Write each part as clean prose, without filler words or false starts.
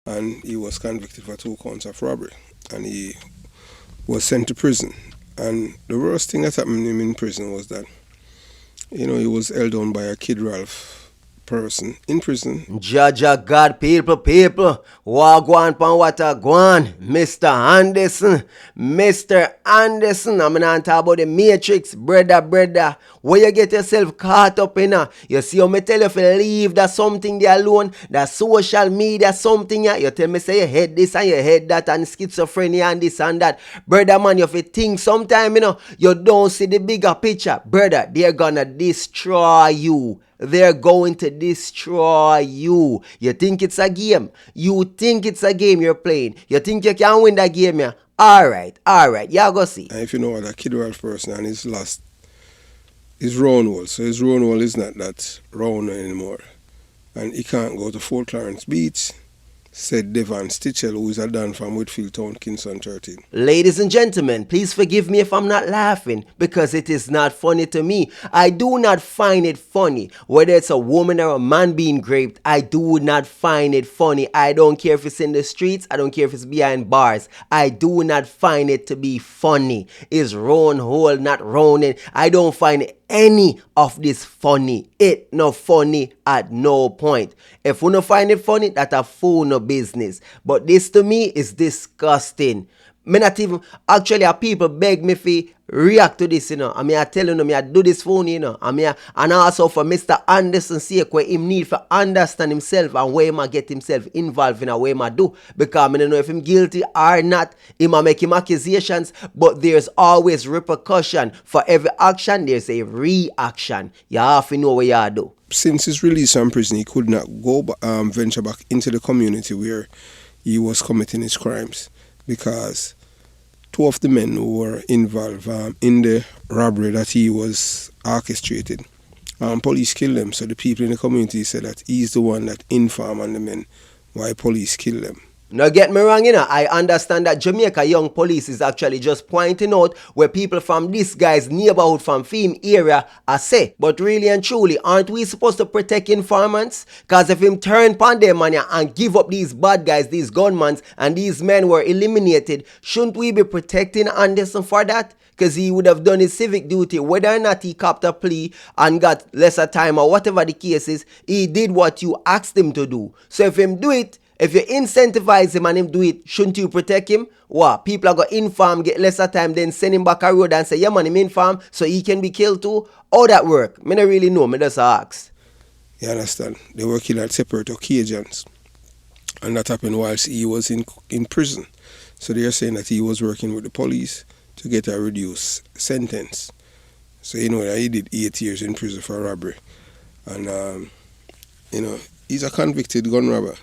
and he was convicted for 2 counts of robbery, and he was sent to prison. And the worst thing that happened to him in prison was that, he was held down by a Kid Ralph person in prison. Jaja God, people, wagwan pan wata gwan, Mr. Anderson, I'm not talking about the Matrix, brother, where you get yourself caught up in, you see how me tell you if you leave that something there alone, that social media something, you tell me say you head this and you head that and schizophrenia and this and that, brother man, if you think sometime, you don't see the bigger picture, brother, they're gonna destroy you. They're going to destroy you. You think it's a game? You think it's a game you're playing? You think you can win that game, yeah? Alright, yeah, go see. And if you know what, a Kid Ralph person and he's lost his round hole, so his round hole is not that round anymore. And he can't go to Fort Clarence Beach, said Devon Stitchell, who is a Dan from Whitfield Town, Kingston 13. Ladies and gentlemen, please forgive me if I'm not laughing, because it is not funny to me. I do not find it funny. Whether it's a woman or a man being raped, I do not find it funny. I don't care if it's in the streets. I don't care if it's behind bars. I do not find it to be funny. It's round hole, not rounding. I don't find any of this funny. It no funny at no point. If you no find it funny, that a fool no business. But this to me is disgusting. Me not even, actually people beg me fi react to this, I mean I tell you, I do this for you, and also for Mr. Anderson sake, where him need to understand himself and where he get himself involved in a way he do, because I don't know if him guilty or not, he might make him accusations, but there's always repercussion. For every action, there's a reaction. You have to know what you do. Since his release from prison, he could not go venture back into the community where he was committing his crimes, because 2 of the men who were involved in the robbery that he was orchestrated, police killed them. So the people in the community said that he's the one that informed on the men why police killed them. Now get me wrong, I understand that Jamaica Young Police is actually just pointing out where people from this guy's neighborhood, from Fame area, are say. But really and truly, aren't we supposed to protect informants? Because if him turn upon them and give up these bad guys, these gunmen, and these men were eliminated, shouldn't we be protecting Anderson for that? Because he would have done his civic duty, whether or not he copped a plea and got lesser time or whatever the case is, he did what you asked him to do. So if him do it, if you incentivize him and him do it, shouldn't you protect him? What? People are going to inform, get lesser time, then send him back a road and say, yeah man, him inform, so he can be killed too? How that work? Me don't really know, me just ask. You understand? They were killed at separate occasions. And that happened whilst he was in prison. So they are saying that he was working with the police to get a reduced sentence. So that he did 8 years in prison for robbery. And, he's a convicted gun robber.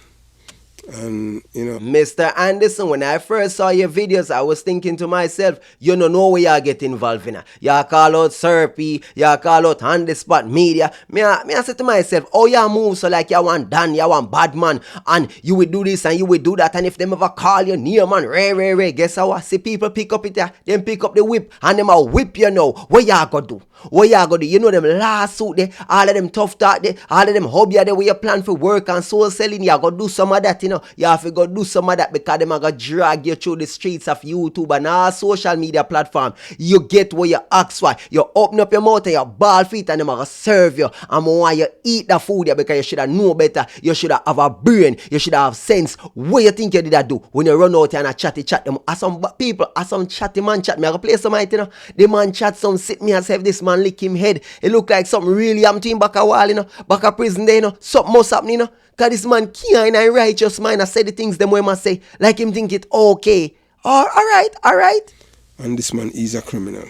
And Mr. Anderson, when I first saw your videos, I was thinking to myself, you don't know where you get involved in. You call out Serpy, you call out On The Spot Media. Me I said to myself, oh you move so like you want Dan, you want bad man, and you will do this and you will do that, and if them ever call you near man, Ray, guess how? See people pick up it, then pick up the whip, and them a whip you know. What you gonna do? What you gonna do? You know them lawsuit there, all of them tough talk there, all of them hobby there where you plan for work and soul selling, you gotta do some of that, you have to go do some of that, because them are going to drag you through the streets of YouTube and all social media platform. You get what you ask for. You open up your mouth and your ball feet, and them are going to serve you. And why you eat the food there, because you should have know better. You should have a brain. You should have sense. What you think you did that do? When you run out and chat them. As some people, as some chatty man chat me, I go play some it, The man chat some sit me and say, if this man lick him head, it look like something really happened to him back a while, back a prison there, something must happen, Because this man can't in a righteous mind I say the things them way must say, like him think it okay. All right. And this man is a criminal.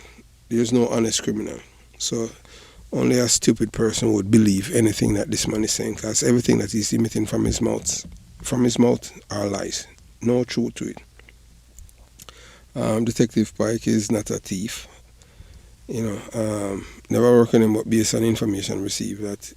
There's no honest criminal. So only a stupid person would believe anything that this man is saying, because everything that he's emitting from his mouth are lies. No truth to it. Detective Pike is not a thief. Never working him, but based on information received that,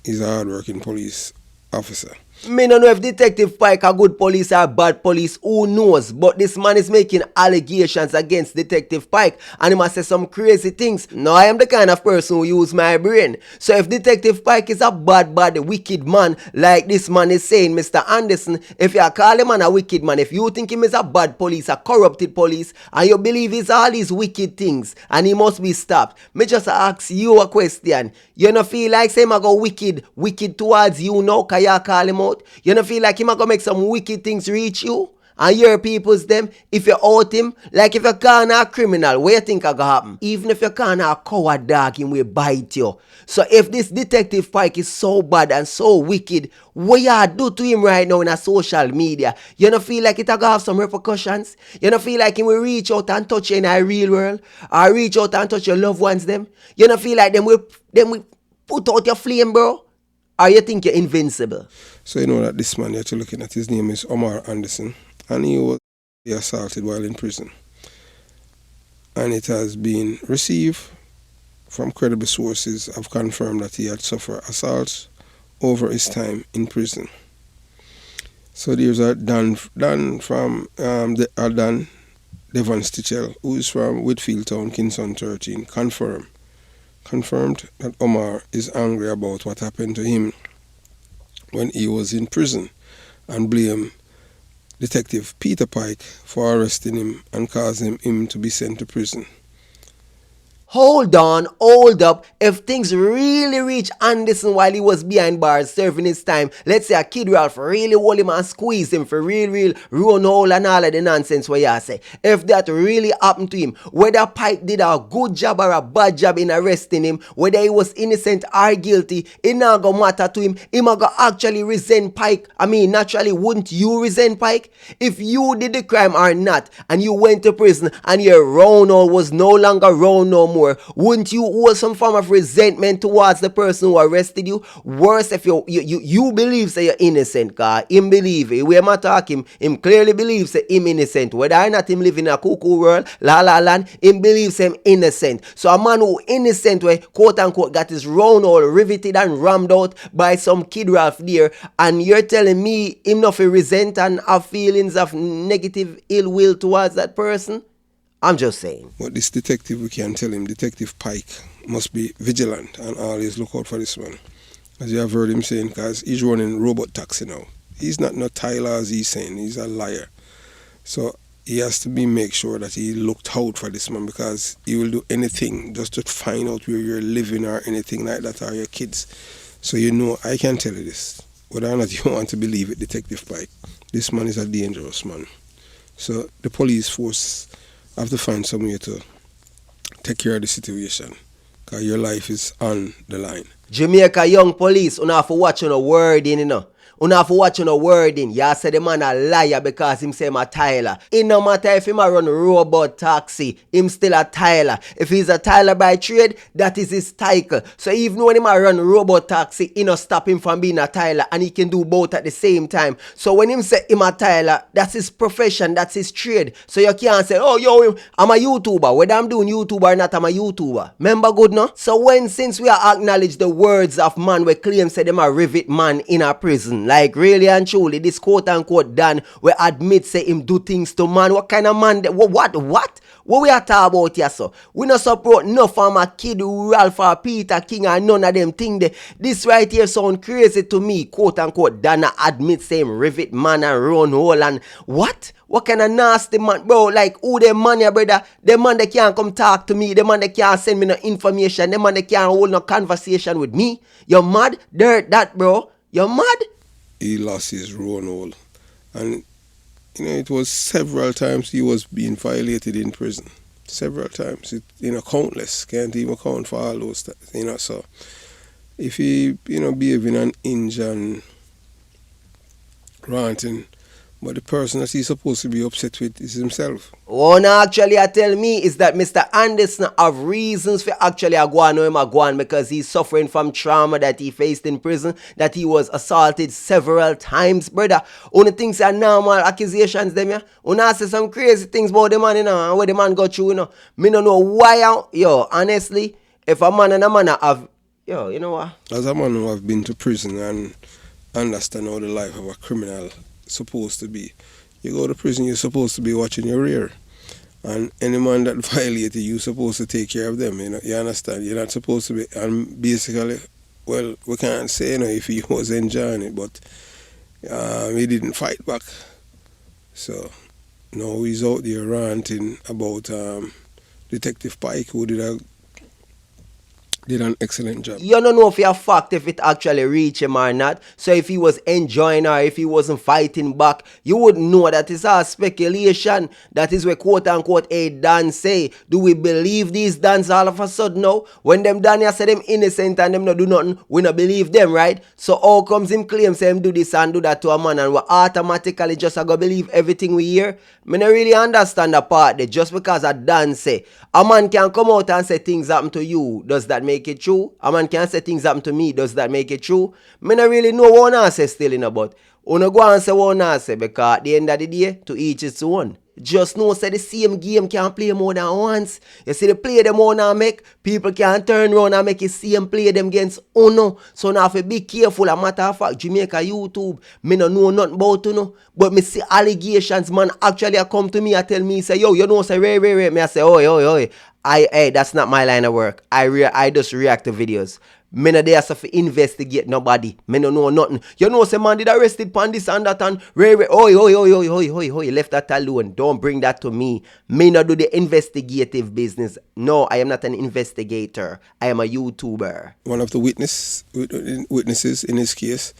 he's a hard-working police officer. Me no know if Detective Pike a good police or bad police, who knows? But this man is making allegations against Detective Pike and he must say some crazy things. Now I am the kind of person who use my brain. So if Detective Pike is a bad, wicked man, like this man is saying, Mr. Anderson, if you call him a wicked man, if you think him is a bad police, a corrupted police, and you believe he's all these wicked things, and he must be stopped, me just ask you a question. You no feel like say him a go wicked towards you now, cause you call him out? You don't feel like him gonna make some wicked things reach you and your people's them if you out him? Like if you can't a criminal, what you think gonna happen? Even if you can't a coward dog, him will bite you. So if this Detective Pike is so bad and so wicked, what you do to him right now in a social media? You don't feel like it gonna have some repercussions? You don't feel like him will reach out and touch you in a real world? Or reach out and touch your loved ones them? You don't feel like them will put out your flame, bro? Or you think you're invincible? So you know that this man that you're looking at, his name is Omar Anderson, and he was assaulted while in prison. And it has been received from credible sources have confirmed that he had suffered assaults over his time in prison. So there's a Dan from Dan Devon Stichel, who is from Whitfield Town, Kingston 13, confirmed that Omar is angry about what happened to him when he was in prison and blame Detective Peter Pike for arresting him and causing him to be sent to prison. Hold on, hold up. If things really reach Anderson while he was behind bars serving his time, let's say a Kid Ralph really hold him and squeeze him for real run hole and all of the nonsense what you say. If that really happened to him, whether Pike did a good job or a bad job in arresting him, whether he was innocent or guilty, it not gonna matter to him. He might go actually resent Pike. I mean, naturally, wouldn't you resent Pike? If you did the crime or not, and you went to prison and your round hole was no longer round no more, wouldn't you hold some form of resentment towards the person who arrested you? Worse if you believe say you're innocent, cause him believe it. We am talking him clearly believes say him innocent. Whether or not him live in a cuckoo world, la la land, him believes him innocent. So a man who innocent way quote unquote got his round hole riveted and rammed out by some Kid Ralph there, and you're telling me him not feel resent and have feelings of negative ill will towards that person? I'm just saying. But this detective, we can tell him, Detective Pike must be vigilant and always look out for this man. As you have heard him saying, because he's running robot taxi now. He's not no Tyler as he's saying, he's a liar. So he has to make sure that he looked out for this man, because he will do anything just to find out where you're living or anything like that, or your kids. So you know, I can tell you this, whether or not you want to believe it, Detective Pike, this man is a dangerous man. So the police force have to find some way to take care of the situation, because your life is on the line. Jamaica young police, you have to watch your wording, you know. You have to watch your wording. You say the man a liar because him say him a Tyler. It no matter if him a run robot taxi, him still a Tyler. If he's a Tyler by trade, that is his title. So even when him a run robot taxi, it no stop him from being a Tyler, and he can do both at the same time. So when him say him a Tyler, that's his profession, that's his trade. So you can't say, oh yo, I'm a YouTuber. Whether I'm doing YouTube or not, I'm a YouTuber. Remember good no? So since we are acknowledge the words of man we claim say them a rivet man in a prison, like really and truly, this quote unquote Dan we admit say him do things to man. What kind of man? What we are talking about here, so? We not support no farmer Kid Ralph or Peter King and none of them thing there. This right here sound crazy to me. Quote unquote Dan admit say him rivet man and run hole and what? What kind of nasty man, bro? Like, who them man here, brother? The man that can't come talk to me. The man that can't send me no information. The man that can't hold no conversation with me. You're mad? Dirt that, bro. You're mad? He lost his run hole. And, you know, it was several times he was being violated in prison. Several times. Countless. Can't even count for all those, so. If he, behaving an inch and ranting, but the person that he's supposed to be upset with is himself. What actually tell me is that Mr. Anderson have reasons for actually go on because he's suffering from trauma that he faced in prison, that he was assaulted several times, brother. Only things are normal accusations them, yeah. Una say some crazy things about the man, and what the man got through, Me don't know why, honestly, if a man and a man have, you know what? As a man who have been to prison and understand how the life of a criminal supposed to be. You go to prison, you're supposed to be watching your rear. And any man that violated you, supposed to take care of them. You understand? You're not supposed to be. And basically, well, we can't say if he was enjoying it, but he didn't fight back. So now he's out there ranting about Detective Pike, who did an excellent job. You don't know for a fact if it actually reached him or not. So if he was enjoying or if he wasn't fighting back, you wouldn't know. That is our speculation. That is where quote unquote a Dan say. Do we believe these Dans all of a sudden now? When them Dan say them innocent and them not do nothing, we not believe them, right? So how comes him claim say him do this and do that to a man and we automatically just go believe everything we hear? I don't really understand the part there. Just because a Dan say a man can come out and say things happen to you, does that make it true? A man can say things happen to me, does that make it true? I don't really know what I say still in about. Uno go and say what I say because at the end of the day, to each its own. Just know say the same game can play more than once. You see the play them wanna make, people can turn around and make the same play them against Uno. So now have to be careful. A matter of fact, Jamaica YouTube, me no know nothing about Uno. But me see allegations, man, actually come to me and tell me, say, yo, you know, say, Ray. Me I say, oi. Hey, that's not my line of work. I just react to videos. Me no there to investigate nobody. Me no know nothing. You know, say man did arrested pan this and that and Ray. Oi, left that alone. Don't bring that to me. Me no do the investigative business. No, I am not an investigator. I am a YouTuber. One of the witnesses in his case,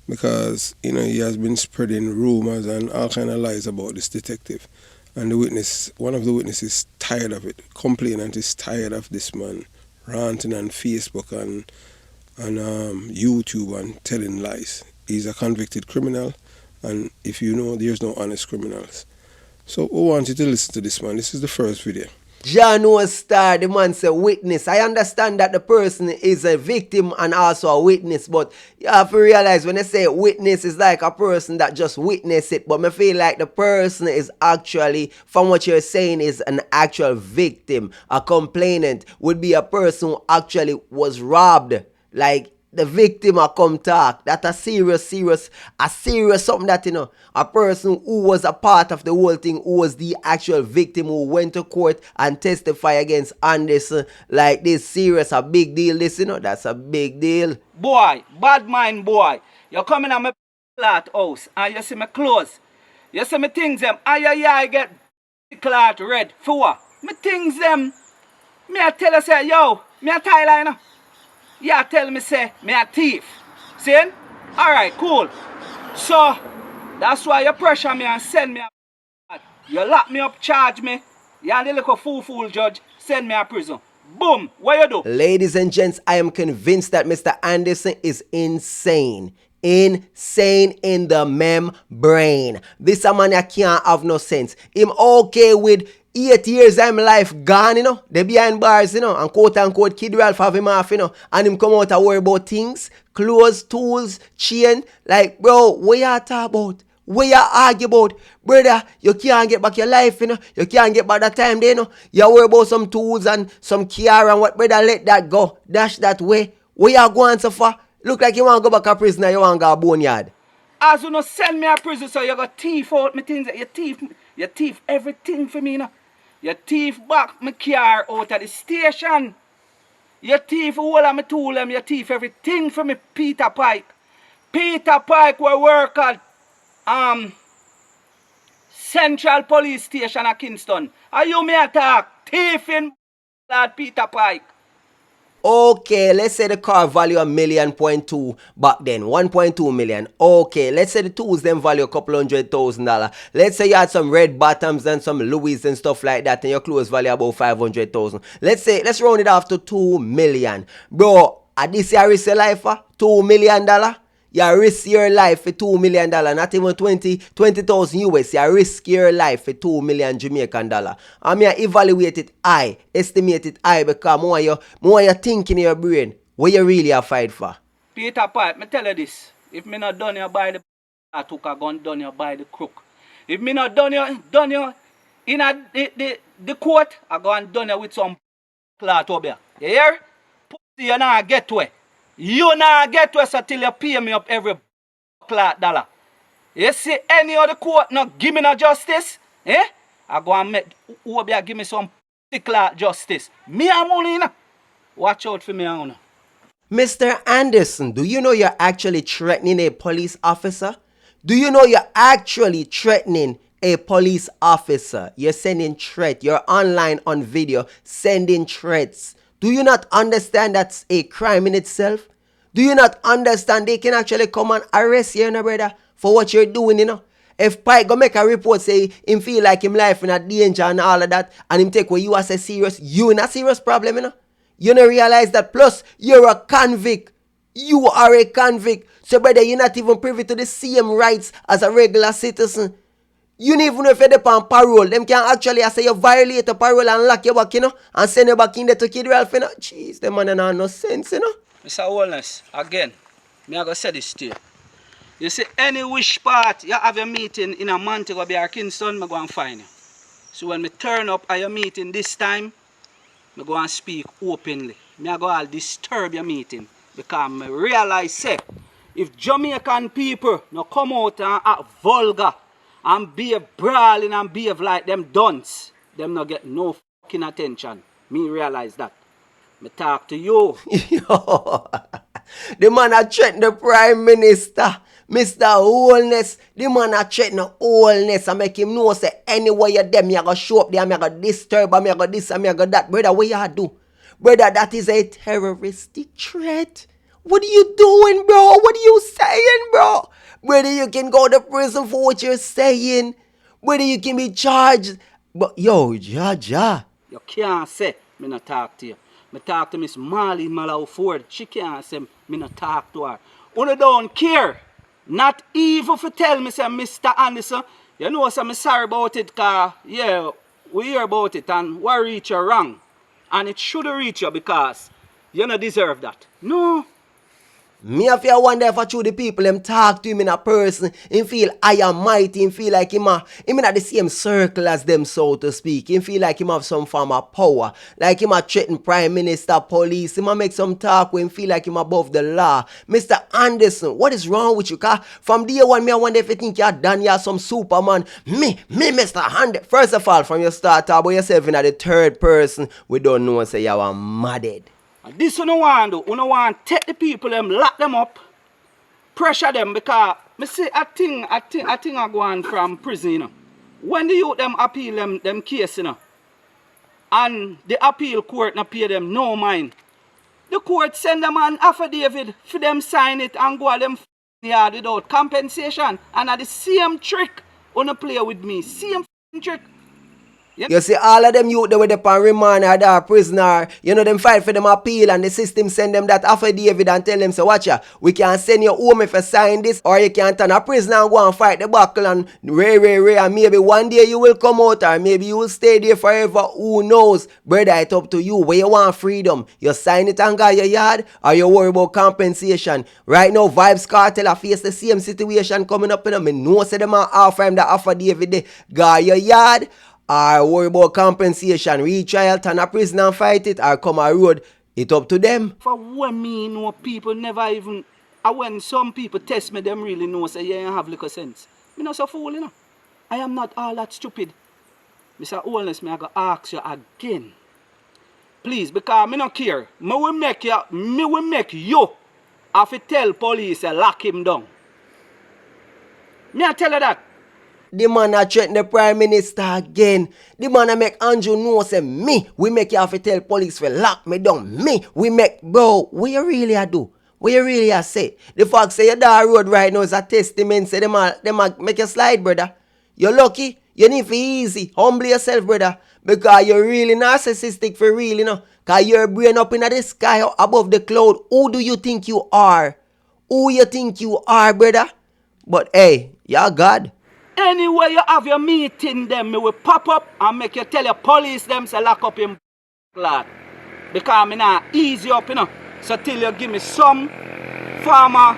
because he has been spreading rumors and all kind of lies about this detective. And one of the witnesses, tired of it. Complainant is tired of this man ranting on Facebook and YouTube and telling lies. He's a convicted criminal, and if you know, there's no honest criminals. So we want you to listen to this man. This is the first video. Jano Star, the man say witness. I understand that the person is a victim and also a witness, but you have to realize when they say witness is like a person that just witness it, but I feel like the person is actually, from what you're saying, is an actual victim. A complainant would be a person who actually was robbed. Like the victim a come talk. That a serious something that, a person who was a part of the whole thing, who was the actual victim who went to court and testify against Anderson. Like this serious, a big deal, this, that's a big deal. Boy, bad mind boy. You coming at my flat house and you see my clothes. You see me things them. I get cloth red. For what? Me things them. Me I tell you say, yo, me a Thailander. Yeah, tell me say, me a thief. See? Alright, cool. So, that's why you pressure me and send me a... You lock me up, charge me. You and the little fool judge, send me a prison. Boom, what you do? Ladies and gents, I am convinced that Mr. Anderson is insane. Insane in the membrane. This a man that can't have no sense. Him okay with 8 years of life gone, they behind bars, and quote unquote Kid Ralph have him off, and him come out and worry about things, clothes, tools, chain. Like, bro, what you talk about? What you argue about? Brother, you can't get back your life, you can't get back that time there, you worry about some tools and some car and what, brother, let that go. Dash that way. What you going so far? Look like you want to go back to prison and you want to go a boneyard. As you send me a prison, so you got thief out me things. You thief everything for me, You thief back my car out of the station. You thief all of my tool, you thief everything for me, Peter Pike. Peter Pike will work at Central Police Station at Kingston. Are you me attack? Thiefing lad Peter Pike. Okay, let's say the car value $1.2 million back then, 1.2 million. Okay, let's say the tools then value a couple $100,000. Let's say you had some red bottoms and some Louis and stuff like that, and your clothes value about 500,000. Let's round it off to 2 million. Bro, at this year risk your life for $2 million? You risk your life for $2 million, not even 20,000 US. You risk your life for $2 million Jamaican dollar. I mean, evaluate it high, estimate it high, because more you think in your brain, what you really are fight for. Peter Pipe, me tell you this. If me not done you by the I took a gun, done you by the crook. If me not done you in the court, I go and done you with some cloth over here. You hear? Pussy, you not get to it. You not get to it until you pay me up every clot dollar. You see any other court not give me no justice? Eh? I go and make Obia give me some clot justice. Me and money, you know. Watch out for me, you know. Mr. Anderson, do you know you're actually threatening a police officer? Do you know you're actually threatening a police officer? You're sending threats. You're online on video sending threats. Do you not understand that's a crime in itself? Do you not understand they can actually come and arrest you, brother, for what you're doing, you know? If Pike go make a report say him feel like him life in a danger and all of that, and him take what you as a serious, you in a serious problem, you know? You don't realize that. Plus, you're a convict. You are a convict. So, brother, you're not even privy to the same rights as a regular citizen. You don't even know if you're on parole. Them can actually say you violate a parole and lock you back, you know, and send you back in there to kill Ralph, you know. Jeez, them man don't have no sense, you know. Mr. Wellness, again, me I go say this to you. You see, any wish part you have a meeting in a month to be a Kingston, me go and find you. So when me turn up at your meeting this time, me go and speak openly. Me I go all disturb your meeting because me realize say if Jamaican people no come out and act vulgar and behave brawling and behave like them dunce, them no get no fucking attention. Me realize that. Me talk to you. Yo, the man a threaten the Prime Minister, Mr. Wholeness. The man a threaten the wholeness and make him know say anywhere you there, me a go show up there, me a go disturb, me a go this, and me a go that. Brother, what you do? Brother, that is a terroristic threat. What are you doing, bro? What are you saying, bro? Brother, you can go to prison for what you're saying. Brother, you can be charged. But yo, ja. You can't say me not talk to you. Me talk to Miss Marley Malaw Ford. She can't say me not talk to her. Una don't care. Not even for tell me say Mr. Anderson. You know so I'm sorry about it cause yeah, we hear about it and we reach you wrong. And it should reach you because you don't deserve that. No. Me have to wonder if I true the people them talk to him in a person, him feel I am mighty, him feel like him in the same circle as them, so to speak. Him feel like him have some form of power, like him a threaten prime minister, police, him a make some talk where him feel like him above the law. Mr. Anderson, what is wrong with you? Cause from day one, me I wonder if you think you're done, you're some superman. Me, Mr. Anderson. First of all, from your start talk about yourself in the third person, we don't know say you are madded. This you don't want to do. You don't want to take the people them, lock them up, pressure them because me see I think I go on from prison, you know. When the youth them appeal them case, you know, and the appeal court not pay them no mind, the court send them an affidavit for them sign it and go to them yard without compensation. And at the same trick wanna play with me. Same trick. Yep. You see, all of them youth they were upon remand or they prisoner, you know, them fight for them appeal and the system send them that affidavit and tell them, so watch ya, we can send you home if you sign this, or you can turn a prisoner and go and fight the battle and ray, and maybe one day you will come out or maybe you will stay there forever, who knows? Brother, it's up to you. Where you want freedom? You sign it and go your yard, or you worry about compensation? Right now, Vibes Cartel face the same situation coming up in them. I know say them are offer him the affidavit there, go your yard, or worry about compensation, retrial, turn a prison and fight it, or come a road, it up to them. For when me know people never even, and when some people test me, them really know say yeah, you have little sense. Me not so fool, you know. I am not all that stupid. Mr. Wellness, me I go ask you again. Please, because me not care. Me will make you have to tell police to lock him down. Me I tell you that. The man a threaten the Prime Minister again. The man a make Andrew know say me, we make you have to tell police to lock me down. Me, we make, bro, what you really a do? What you really a say? The fact say your dar road right now is a testament, say them a make you slide, brother. You're lucky, you need to easy, humble yourself, brother. Because you're really narcissistic for real, you know. Because you're brain up in the sky above the cloud. Who do you think you are? Who you think you are, brother? But hey, you're God. Anyway you have your meeting them, me will pop up and make you tell your police them to lock up him lad. Because me not easy up, you know. So till you give me some form of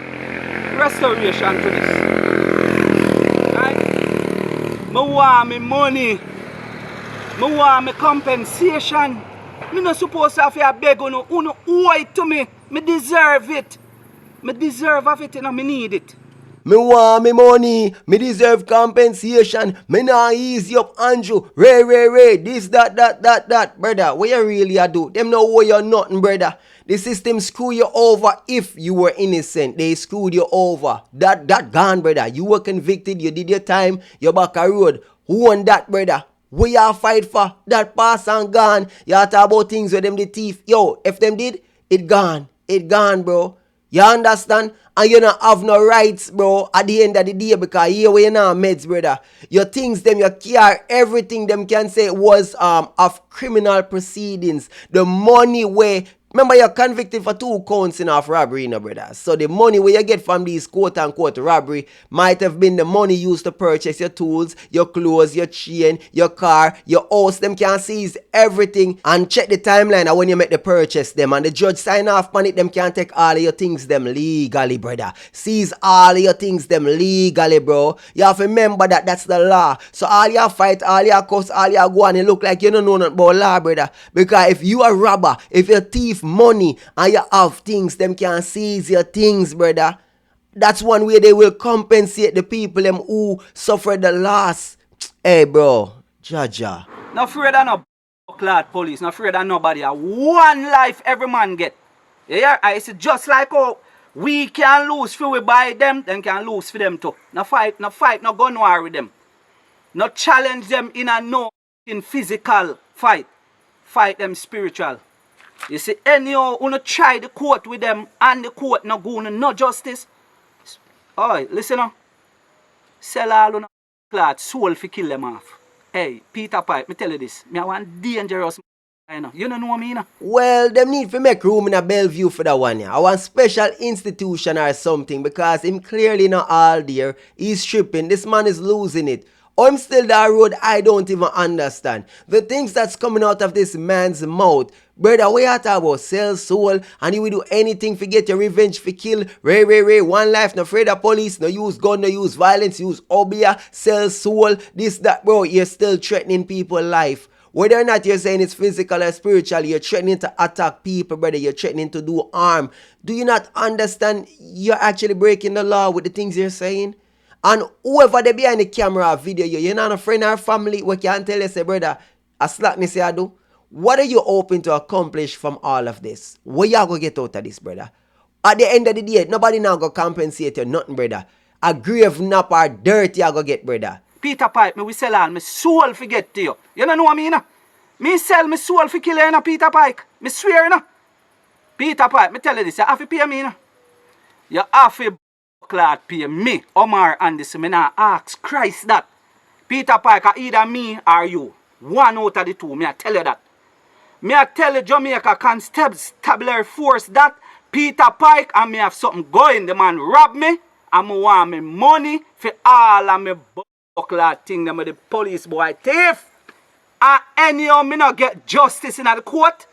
restoration to this. Right? Me want me money. Me want me compensation. Me not supposed to have to beg you owe it to me. Me deserve it. Me deserve of it, you know, me need it. Me want me money, me deserve compensation. Me nah ease you up, Andrew. Ray, this, that. Brother, what you really a do? Them know where you're nothing, brother. The system screw you over if you were innocent. They screwed you over. That gone, brother. You were convicted, you did your time, you're back a road. Who won that, brother? We are fight for that pass and gone. You talk about things with them the thief. Yo, if them did, it gone, bro. You understand? And you don't have no rights, bro, at the end of the day, because here we now meds, brother. Your things, them, your care, everything them can say was of criminal proceedings. The money where, remember you're convicted for 2 counts in of robbery, brother. So the money where you get from these quote-unquote robbery might have been the money used to purchase your tools, your clothes, your chain, your car, your house. Them can seize everything and check the timeline of when you make the purchase them. And the judge sign off on it, them can take all of your things them legally, brother. Seize all of your things them legally, bro. You have to remember that that's the law. So all your fight, all your cuss, all your go on, it look like you don't know nothing about law, brother. Because if you a robber, if you thief money and you have things, them can seize your things, brother. That's one way they will compensate the people them who suffered the loss. Hey, bro, Jaja. Not afraid of no clad police, not afraid of nobody. One life every man get. Yeah, I see just like how we can lose for we buy them, then can lose for them too. No fight, no gun war with them. No challenge them in physical fight. Fight them spiritual. You see, anyhow, who no try the court with them and the court no go no justice. Alright, listen now. Sell all on clad soul for kill them off. Hey, Peter Pipe, me tell you this. Me I want dangerous man. You don't know me, you know? Well, them need to make room in a Bellevue for that one, yeah. I want special institution or something because him clearly not all there. He's tripping. This man is losing it. I'm still that road I don't even understand. The things that's coming out of this man's mouth. Brother, we are talking about sell soul and he will do anything for get your revenge for kill. Ray, one life, no afraid of police, no use gun, no use violence, use obia, sell soul, this, that, bro. You're still threatening people's life. Whether or not you're saying it's physical or spiritual, you're threatening to attack people, brother. You're threatening to do harm. Do you not understand you're actually breaking the law with the things you're saying? And whoever they behind the camera or video, you're not a friend or family who can tell you, say, brother, a slackness you do. What are you hoping to accomplish from all of this? What you going to get out of this, brother? At the end of the day, nobody now going to compensate you nothing, brother. A grave nap or dirt you going to get, brother. Peter Pipe, me we sell all my soul for get to you. You don't know what I mean? Me sell my soul for kill you, Peter Pipe. Me swear, you know. Peter Pipe, me tell you this, you have to pay me, you know. You have to clad pay me, Omar Anderson. Me now ask Christ that. Peter Pipe, either me or you. One out of the two, me I tell you that. Me I tell you Jamaica Constabulary Force that Peter Pike and me have something going. The man rob me and me want me money for all of me buckler thing them with the police boy thief. And anyhow me not get justice in the court,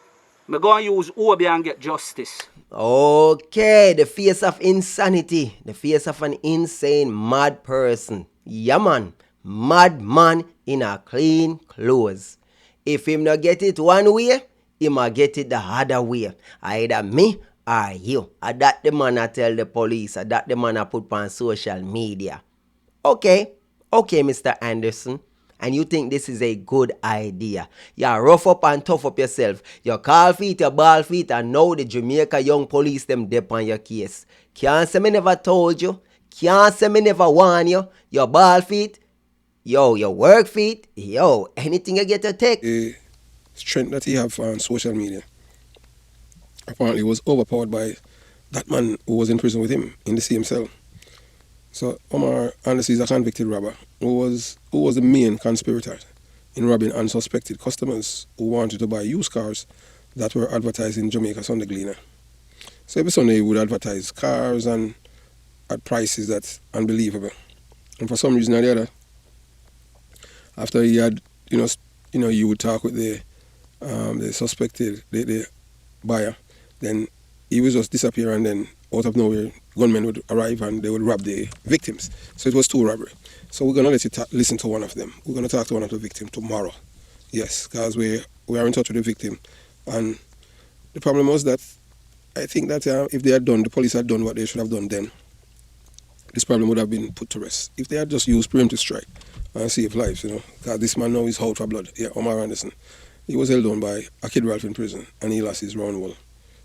me go and use Obi and get justice. Okay, the face of insanity. The face of an insane, mad person. Yeah, man. Mad man in a clean clothes. If him not get it one way, he might get it the other way. Either me or you. And that the man I tell the police. And that the man I put on social media. Okay, Mr. Anderson. And you think this is a good idea. You rough up and tough up yourself. You call feet, you ball feet, and now the Jamaica young police them dip on your case. Can't say me never told you. Can't say me never warn you. Your ball feet. Yo, your work feet, yo, anything you get to take. The strength that he have on social media apparently was overpowered by that man who was in prison with him in the same cell. So Omar Anderson is a convicted robber who was the main conspirator in robbing unsuspected customers who wanted to buy used cars that were advertised in Jamaica Sunday Gleaner. So every Sunday he would advertise cars and at prices that's unbelievable. And for some reason or the other, after he had, you would talk with the suspected, the buyer, then he would just disappear and then out of nowhere, gunmen would arrive and they would rob the victims. So it was 2 robberies. So we're going to let you listen to one of them. We're going to talk to one of the victims tomorrow. Yes, because we are in touch with the victim. And the problem was that I think that if they had done, the police had done what they should have done then, this problem would have been put to rest if they had just used preemptive strike and save lives, you know. Because this man now is out for blood. Yeah, Omar Anderson. He was held down by a Kid Ralph in prison and he lost his round wall.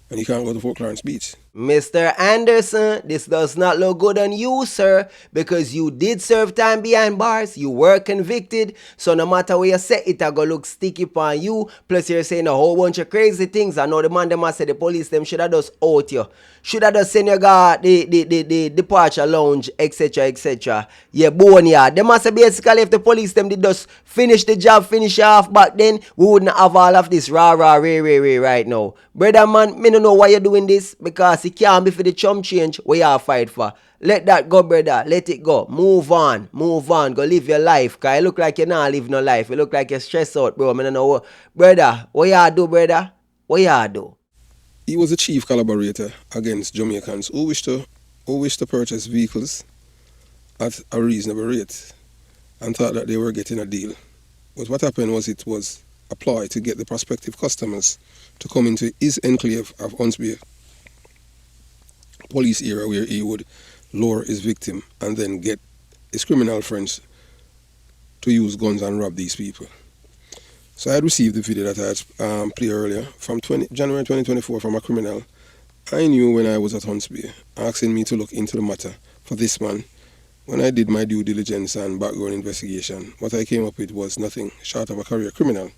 And he can't go to Fort Clarence Beach. Mr. Anderson, this does not look good on you, sir, because you did serve time behind bars, you were convicted, so no matter where you say it, I go look sticky upon you, plus you're saying a whole bunch of crazy things. I know the man them must say the police them should have just out you, should have just send you got the departure lounge, etc, etc. Yeah, bone yeah. They must say basically if the police them did just finish the job, finish off back then, we wouldn't have all of this rah right now. Brother man, me no know why you're doing this, because it can't be for the chum change where you fight for. Let that go, brother. Let it go. Move on. Go live your life. Cause it look like you're not living no life. It look like you're stressed out, bro. I don't know what. Brother, what you do, brother? What you do? He was a chief collaborator against Jamaicans who wished to purchase vehicles at a reasonable rate and thought that they were getting a deal. But what happened was it was a ploy to get the prospective customers to come into his enclave of Huntsby police area where he would lure his victim and then get his criminal friends to use guns and rob these people. So I had received the video that I had played earlier from January 2024 from a criminal I knew when I was at Huntsby, asking me to look into the matter for this man. When I did my due diligence and background investigation, what I came up with was nothing short of a career criminal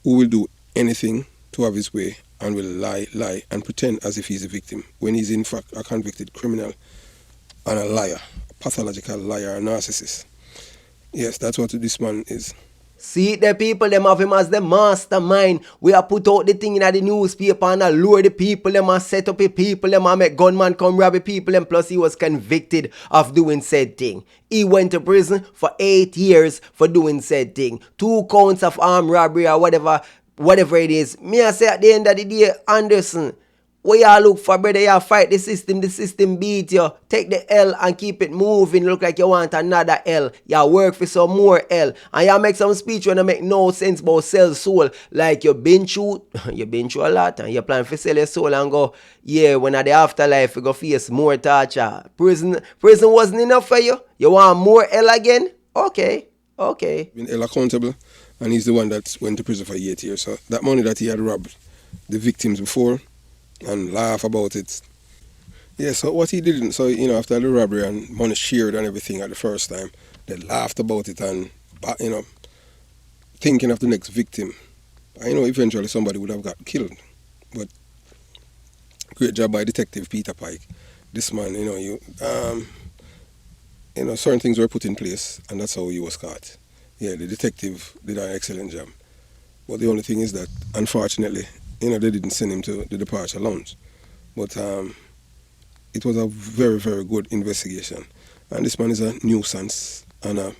who will do anything to have his way and will lie and pretend as if he's a victim when he's in fact a convicted criminal and a liar, a pathological liar, a narcissist. Yes, that's what this man is. See the people, them have him as the mastermind. We have put out the thing in the newspaper and lure the people, them and set up the people, them and make gunman come rob the people, and plus he was convicted of doing said thing. He went to prison for 8 years for doing said thing. 2 counts of armed robbery or whatever it is. Me I say at the end of the day, Anderson, what y'all look for, brother? Y'all fight the system beat you. Take the L and keep it moving. Look like you want another L. Y'all work for some more L. And y'all make some speech when I make no sense about sell soul. Like you been through a lot and you plan to sell your soul and go, yeah, when at the afterlife you go face more torture. Prison wasn't enough for you? You want more L again? Okay. Been L accountable, and he's the one that went to prison for 8 years. So that money that he had robbed the victims before, and laugh about it. Yeah, so what he didn't, so, you know, after the robbery and money shared and everything at the first time, they laughed about it and, you know, thinking of the next victim. I know eventually somebody would have got killed, but great job by Detective Peter Pike. This man, you know, certain things were put in place, and that's how he was caught. Yeah, the detective did an excellent job. But the only thing is that, unfortunately, you know, they didn't send him to the departure lounge. But it was a very, very good investigation. And this man is a nuisance and a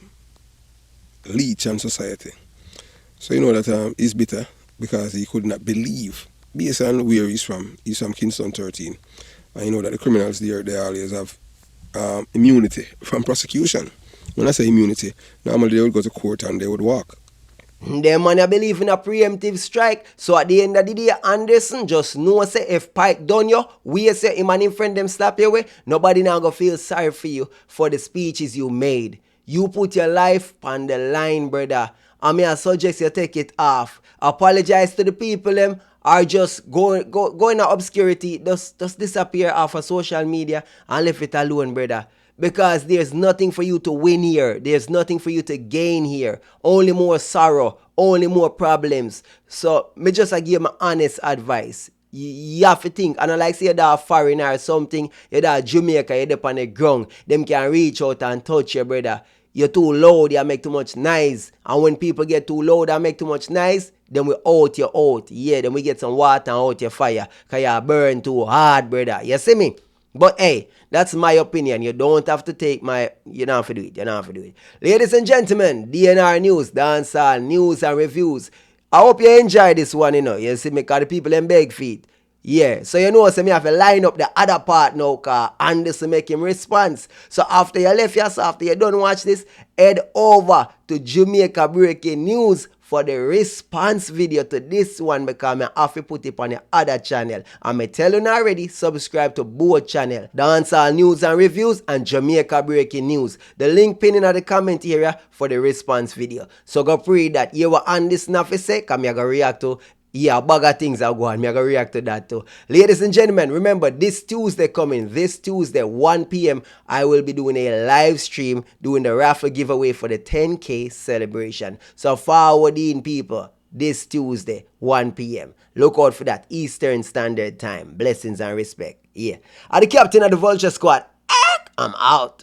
leech on society. So you know that he's bitter because he could not believe, based on where he's from Kingston 13. And you know that the criminals there, they always have immunity from prosecution. When I say immunity, normally they would go to court and they would walk. Them man I believe in a preemptive strike. So at the end of the day, Anderson just know say if Pike done you, we say him and him friend them slap you away, nobody now gonna feel sorry for you for the speeches you made. You put your life on the line, brother. I mean, I suggest you take it off. Apologize to the people them, or just go in obscurity, just disappear off of social media and leave it alone, brother. Because there's nothing for you to win here. There's nothing for you to gain here. Only more sorrow. Only more problems. So, me just give my honest advice. You have to think. And I like say you're that foreigner or something. You're that Jamaica. You're up on the ground. Them can reach out and touch you, brother. You're too loud. You make too much noise. And when people get too loud and make too much noise, then we out you out. Yeah, then we get some water and out your fire. Because you burn too hard, brother. You see me? But hey, that's my opinion. You don't have to take you don't have to do it. Ladies and gentlemen, DNR News, Dancehall News and Reviews. I hope you enjoy this one, You see me, because the people them beg feet. Yeah, so me have to line up the other part now, because Anderson make him response. So after you left after you done watch this, head over to Jamaica Breaking News for the response video to this one because I have to put it on the other channel. And I tell you already, subscribe to both channel, Dancehall News and Reviews and Jamaica Breaking News. The link pinned in the comment area for the response video. So go pray that you were on this now for say, because I'm going to react to a bag of things are going. I'm going to react to that too. Ladies and gentlemen, remember this Tuesday coming, this Tuesday, 1 p.m., I will be doing a live stream doing the raffle giveaway for the 10K celebration. So forward in, people, this Tuesday, 1 p.m. Look out for that Eastern Standard Time. Blessings and respect. Yeah. I'm the captain of the Vulture Squad. I'm out.